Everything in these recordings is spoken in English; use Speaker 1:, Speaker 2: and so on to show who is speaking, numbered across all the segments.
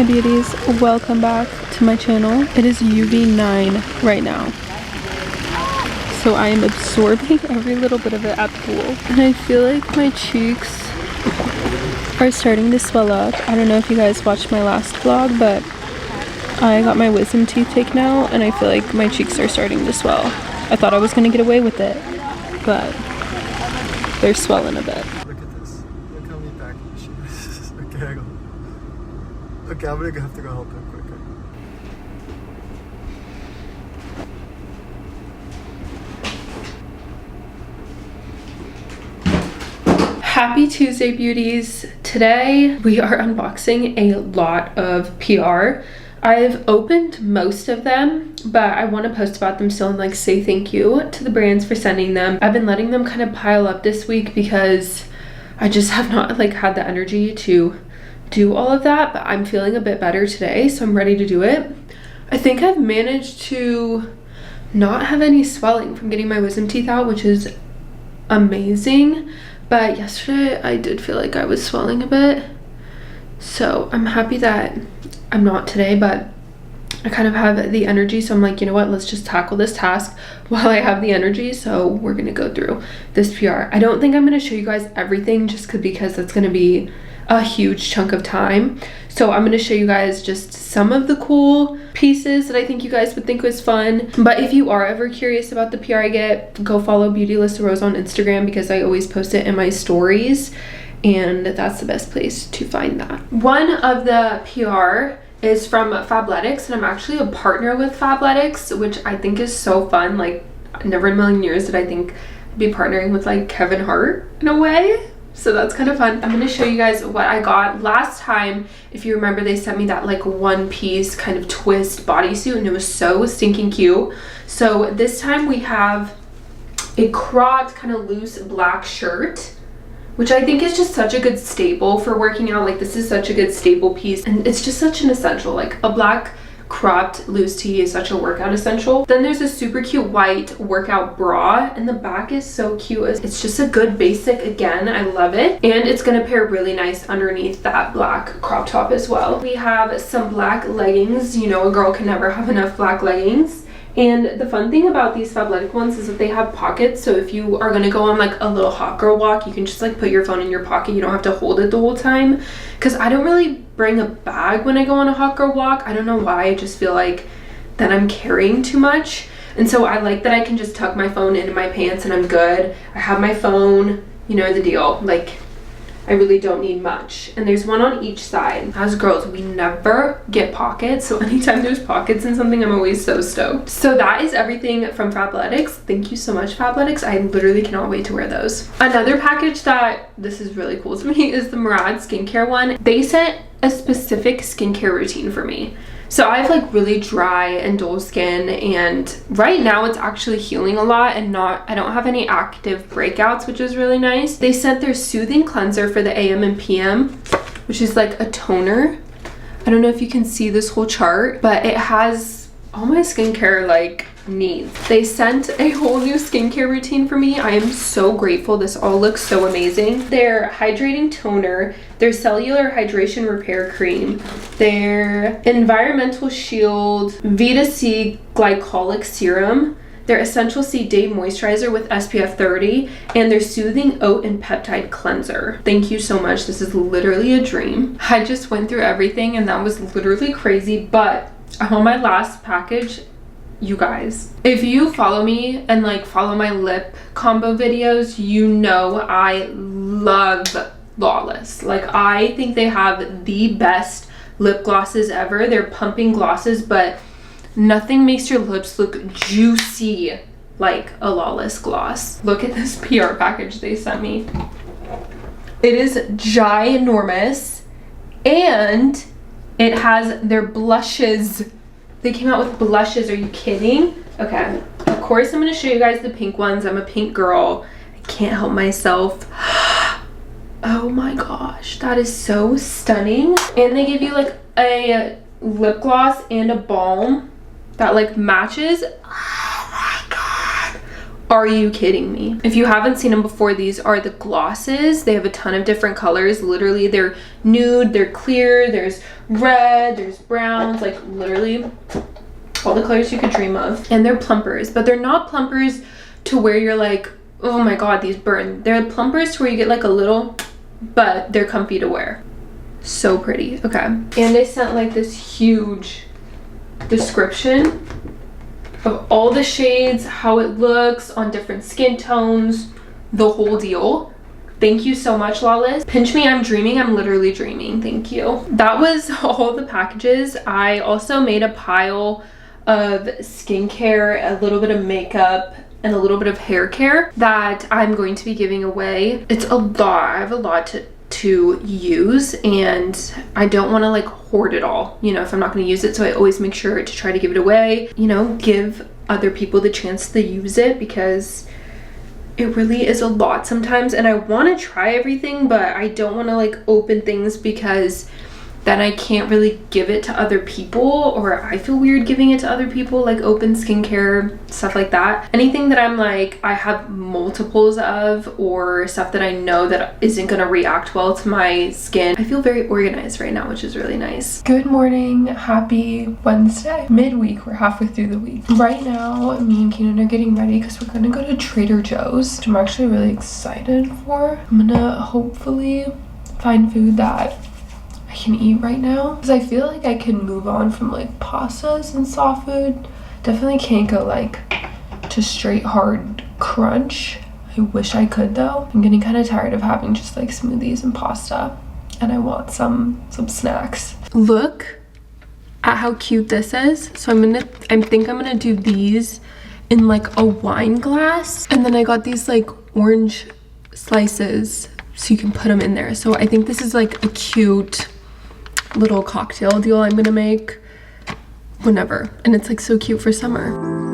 Speaker 1: beauties, welcome back to my channel. It is UV9 right now, so I am absorbing every little bit of it at the pool, and I feel like my cheeks are starting to swell up. I don't know if you guys watched my last vlog, but I got my wisdom teeth taken out and I feel like my cheeks are starting to swell. I thought I was gonna get away with it, but they're swelling a bit.
Speaker 2: Look at this. Look how many packages she has. Okay, I go. Okay, I'm gonna have to go help her quicker.
Speaker 1: Happy Tuesday, beauties. Today we are unboxing a lot of PR. I've opened most of them, but I want to post about them still and like say thank you to the brands for sending them. I've been letting them kind of pile up this week because I just have not like had the energy to do all of that, but I'm feeling a bit better today, so I'm ready to do it. I think I've managed to not have any swelling from getting my wisdom teeth out, which is amazing. But yesterday I did feel like I was swelling a bit, so I'm happy that I'm not today, but I kind of have the energy, so I'm like, you know what, let's just tackle this task while I have the energy. So we're gonna go through this PR. I don't think I'm gonna show you guys everything just because that's gonna be a huge chunk of time. So I'm gonna show you guys just some of the cool pieces that I think you guys would think was fun. But if you are ever curious about the PR I get, go follow BEAUTYALYSSAROS on Instagram because I always post it in my stories, and that's the best place to find that. One of the PR is from Fabletics, and I'm actually a partner with Fabletics, which I think is so fun. Like, never in a million years did I think I'd be partnering with like Kevin Hart in a way. So that's kind of fun. I'm gonna show you guys what I got. Last time, if you remember, they sent me that like one piece kind of twist bodysuit, and it was so stinking cute. So this time we have a cropped kind of loose black shirt, which I think is just such a good staple for working out. Like, this is such a good staple piece, and it's just such an essential. Like, a black cropped loose tee is such a workout essential. Then there's a super cute white workout bra, and the back is so cute. It's just a good basic. Again, I love it, and it's gonna pair really nice underneath that black crop top as well. We have some black leggings. You know, a girl can never have enough black leggings. And the fun thing about these Fabletic ones is that they have pockets, so if you are gonna go on like a little hot girl walk, you can just like put your phone in your pocket. You don't have to hold it the whole time, because I don't really bring a bag when I go on a hot girl walk. I don't know why, I just feel like that I'm carrying too much, and so I like that I can just tuck my phone into my pants and I'm good. I have my phone, you know the deal. Like, I really don't need much. And there's one on each side. As girls, we never get pockets, so anytime there's pockets in something, I'm always so stoked. So that is everything from Fabletics. Thank you so much, Fabletics. I literally cannot wait to wear those. Another package that this is really cool to me is the Murad skincare one. They sent a specific skincare routine for me. So I have like really dry and dull skin, and right now it's actually healing a lot, and I don't have any active breakouts, which is really nice. They sent their soothing cleanser for the AM and PM, which is like a toner. I don't know if you can see this whole chart, but it has all my skincare like needs. They sent a whole new skincare routine for me. I am so grateful. This all looks so amazing. Their hydrating toner, their cellular hydration repair cream, their environmental shield Vita C glycolic serum, their essential C day moisturizer with SPF 30, and their soothing oat and peptide cleanser. Thank you so much. This is literally a dream. I just went through everything, and that was literally crazy, but I'm on my last package. You guys, if you follow me and like follow my lip combo videos, you know I love Flawless. Like, I think they have the best lip glosses ever. They're pumping glosses, but nothing makes your lips look juicy like a Flawless gloss. Look at this PR package they sent me. It is ginormous, and it has their blushes. They came out with blushes. Are you kidding? Okay, of course I'm gonna show you guys the pink ones. I'm a pink girl. I can't help myself. Oh my gosh, that is so stunning. And they give you like a lip gloss and a balm that like matches. Oh my god. Are you kidding me? If you haven't seen them before, these are the glosses. They have a ton of different colors. Literally, they're nude, they're clear, there's red, there's browns, like literally all the colors you could dream of. And they're plumpers, but they're not plumpers to where you're like, oh my god, these burn. They're plumpers to where you get like a little, but they're comfy to wear. So pretty. Okay. And they sent like this huge description of all the shades, how it looks on different skin tones, the whole deal. Thank you so much, Lawless. Pinch me, I'm dreaming. I'm literally dreaming. Thank you. That was all the packages. I also made a pile of skincare, a little bit of makeup, and a little bit of hair care that I'm going to be giving away. It's a lot. I have a lot to use, and I don't want to like hoard it all, you know, if I'm not going to use it. So I always make sure to try to give it away, you know, give other people the chance to use it, because it really is a lot sometimes. And I want to try everything, but I don't want to like open things because then I can't really give it to other people, or I feel weird giving it to other people, like open skincare, stuff like that. Anything that I'm like, I have multiples of, or stuff that I know that isn't gonna react well to my skin. I feel very organized right now, which is really nice. Good morning, happy Wednesday. Midweek, we're halfway through the week. Right now, me and Keenan are getting ready because we're gonna go to Trader Joe's, which I'm actually really excited for. I'm gonna hopefully find food that I can eat right now, because I feel like I can move on from like pastas and soft food. Definitely can't go like to straight hard crunch. I wish I could though. I'm getting kind of tired of having just like smoothies and pasta, and I want some snacks. Look at how cute this is. So I think I'm gonna do these in like a wine glass, and then I got these like orange slices so you can put them in there. So I think this is like a cute little cocktail deal I'm gonna make whenever, and it's like so cute for summer.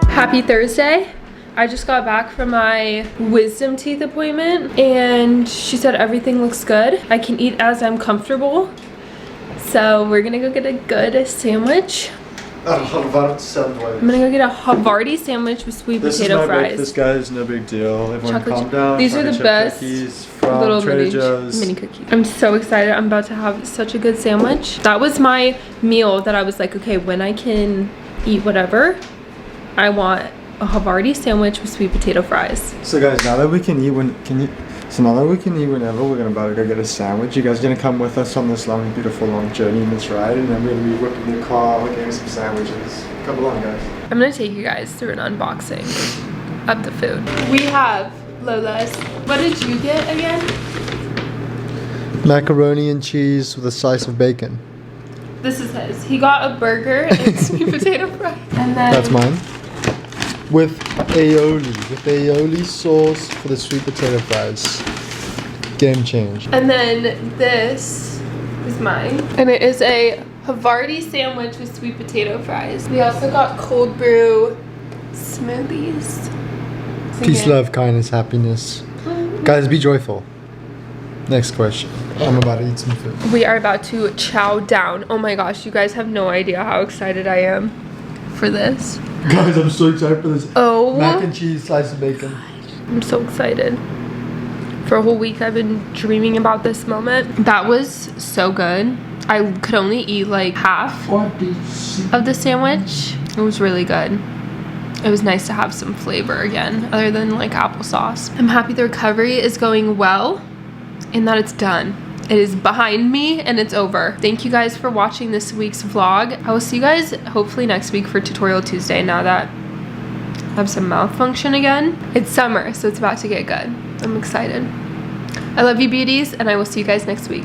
Speaker 1: Happy Thursday. I just got back from my wisdom teeth appointment, and she said everything looks good. I can eat as I'm comfortable. So we're gonna go get a good sandwich. I'm gonna go get a Havarti sandwich with sweet potato fries.
Speaker 2: This guy's no big deal. Everyone calm down.
Speaker 1: These are the best
Speaker 2: from
Speaker 1: little
Speaker 2: Trader Joe's.
Speaker 1: mini cookies. I'm so excited. I'm about to have such a good sandwich. That was my meal that I was like, okay, when I can eat whatever, I want a Havarti sandwich with sweet potato fries.
Speaker 2: So guys, now that we can eat whenever, we're about to go get a sandwich. You guys gonna come with us on this long, beautiful, long journey in this ride, and then we're gonna be whipping the car, getting some sandwiches. Come along, guys.
Speaker 1: I'm gonna take you guys through an unboxing of the food. We have Lola's. What did you get again?
Speaker 2: Macaroni and cheese with a slice of bacon.
Speaker 1: This is his. He got a burger and sweet potato fries. And then
Speaker 2: that's mine. With aioli sauce for the sweet potato fries. Game change.
Speaker 1: And then this is mine. And it is a Havarti sandwich with sweet potato fries. We also got cold brew smoothies.
Speaker 2: Peace, love, kindness, happiness. Guys, be joyful. Next question. I'm about to eat some food.
Speaker 1: We are about to chow down. Oh my gosh, you guys have no idea how excited I am for this.
Speaker 2: Guys, I'm so excited for this.
Speaker 1: Oh,
Speaker 2: mac and cheese, slice of bacon.
Speaker 1: I'm so excited. For a whole week I've been dreaming about this moment. That was so good. I could only eat like half of the sandwich. It was really good. It was nice to have some flavor again, other than like applesauce. I'm happy the recovery is going well and that it's done. It is behind me and it's over. Thank you guys for watching this week's vlog. I will see you guys hopefully next week for Tutorial Tuesday, now that I have some mouth function again. It's summer, so it's about to get good. I'm excited. I love you, beauties, and I will see you guys next week.